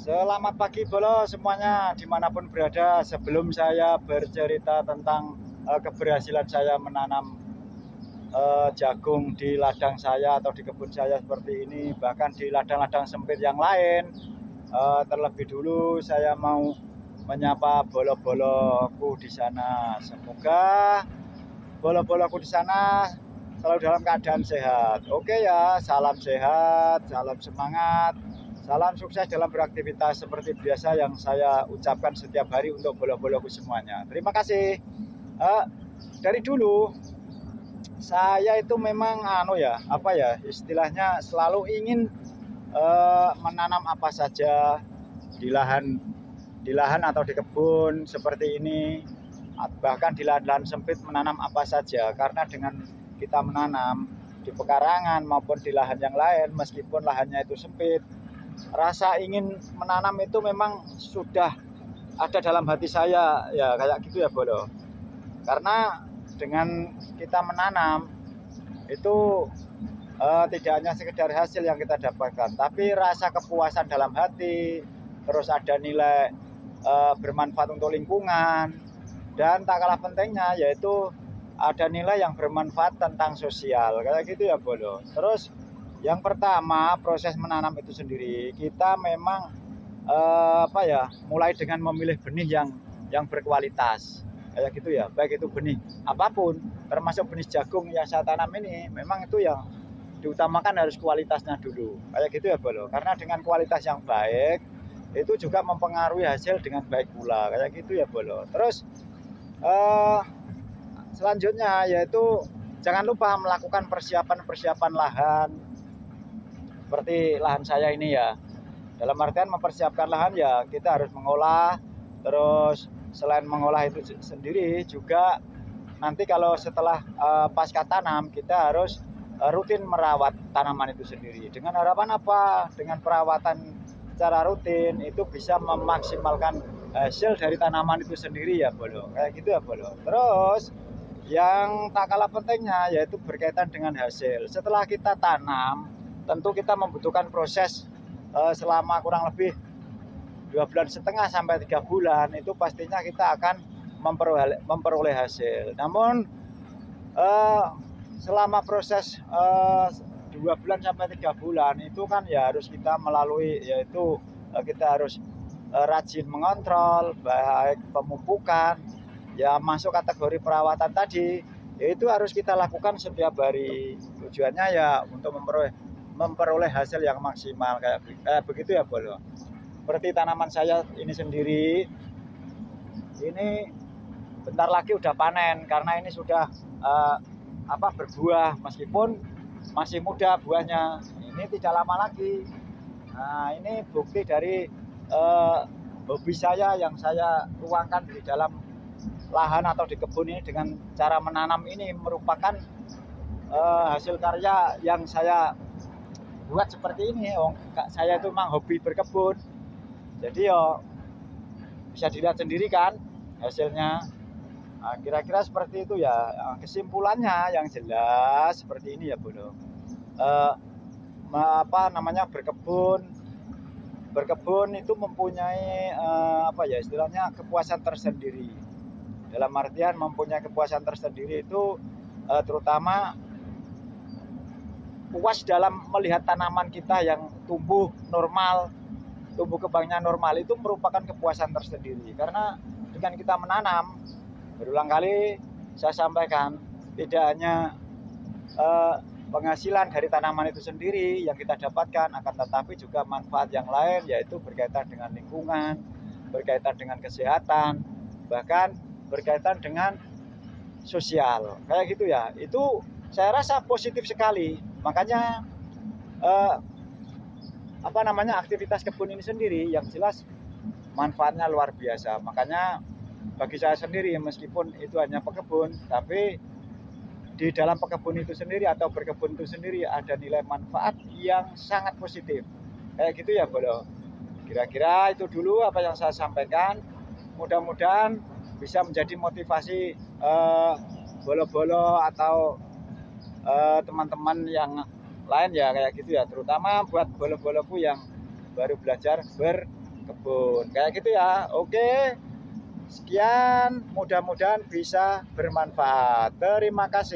Selamat pagi Bolo semuanya dimanapun berada. Sebelum saya bercerita tentang keberhasilan saya menanam jagung di ladang saya atau di kebun saya seperti ini, bahkan di ladang-ladang sempit yang lain, terlebih dulu saya mau menyapa bolo-boloku di sana. Semoga bolo-boloku di sana selalu dalam keadaan sehat. Oke ya, salam sehat, salam semangat. Salam sukses dalam beraktivitas seperti biasa yang saya ucapkan setiap hari untuk bolo-boloku semuanya. Terima kasih. Dari dulu saya itu memang istilahnya selalu ingin menanam apa saja di lahan atau di kebun seperti ini, bahkan di lahan sempit menanam apa saja, karena dengan kita menanam di pekarangan maupun di lahan yang lain, meskipun lahannya itu sempit, rasa ingin menanam itu memang sudah ada dalam hati saya ya, kayak gitu ya Bolo. Karena dengan kita menanam itu tidak hanya sekedar hasil yang kita dapatkan, tapi rasa kepuasan dalam hati, terus ada nilai bermanfaat untuk lingkungan, dan tak kalah pentingnya yaitu ada nilai yang bermanfaat tentang sosial, kayak gitu ya Bolo. Terus yang pertama, proses menanam itu sendiri kita memang mulai dengan memilih benih yang berkualitas, kayak gitu ya. Baik itu benih apapun, termasuk benih jagung yang saya tanam ini, memang itu yang diutamakan harus kualitasnya dulu, kayak gitu ya Bolo. Karena dengan kualitas yang baik itu juga mempengaruhi hasil dengan baik pula, kayak gitu ya Bolo. Terus selanjutnya yaitu jangan lupa melakukan persiapan lahan. Seperti lahan saya ini ya, dalam artian mempersiapkan lahan ya, kita harus mengolah. Terus selain mengolah itu sendiri juga nanti kalau setelah pasca tanam kita harus rutin merawat tanaman itu sendiri. Dengan harapan apa? Dengan perawatan secara rutin itu bisa memaksimalkan hasil dari tanaman itu sendiri ya Bolo, kayak gitu ya Bolo. Terus yang tak kalah pentingnya yaitu berkaitan dengan hasil. Setelah kita tanam, tentu kita membutuhkan proses selama kurang lebih 2,5 bulan sampai 3 bulan, itu pastinya kita akan memperoleh hasil. Namun selama proses 2 bulan sampai 3 bulan itu kan ya harus kita melalui, yaitu kita harus rajin mengontrol, baik pemupukan ya, masuk kategori perawatan tadi, yaitu harus kita lakukan setiap hari. Tujuannya ya untuk memperoleh hasil yang maksimal, kayak begitu ya Bolo. Seperti tanaman saya ini sendiri, ini bentar lagi udah panen karena ini sudah berbuah, meskipun masih muda buahnya, ini tidak lama lagi. Nah, ini bukti dari hobi saya yang saya tuangkan di dalam lahan atau di kebun ini dengan cara menanam. Ini merupakan hasil karya yang saya buat seperti ini. Saya itu memang hobi berkebun, jadi bisa dilihat sendiri kan hasilnya. Nah, kira-kira seperti itu ya. Kesimpulannya yang jelas seperti ini ya Bolo. Berkebun itu mempunyai istilahnya kepuasan tersendiri. Dalam artian mempunyai kepuasan tersendiri itu terutama puas dalam melihat tanaman kita yang tumbuh normal, tumbuh kembangnya normal, itu merupakan kepuasan tersendiri. Karena dengan kita menanam, berulang kali saya sampaikan, tidak hanya penghasilan dari tanaman itu sendiri yang kita dapatkan, akan tetapi juga manfaat yang lain, yaitu berkaitan dengan lingkungan, berkaitan dengan kesehatan, bahkan berkaitan dengan sosial, kayak gitu ya. Itu saya rasa positif sekali. Makanya aktivitas kebun ini sendiri yang jelas manfaatnya luar biasa. Makanya bagi saya sendiri, meskipun itu hanya pekebun, tapi di dalam pekebun itu sendiri atau berkebun itu sendiri ada nilai manfaat yang sangat positif, kayak gitu ya Bolo. Kira-kira itu dulu apa yang saya sampaikan. Mudah-mudahan bisa menjadi motivasi bolo-bolo atau teman-teman yang lain ya, kayak gitu ya. Terutama buat bolo-boloku yang baru belajar kebun. Kayak gitu ya. Oke. Sekian, mudah-mudahan bisa bermanfaat. Terima kasih.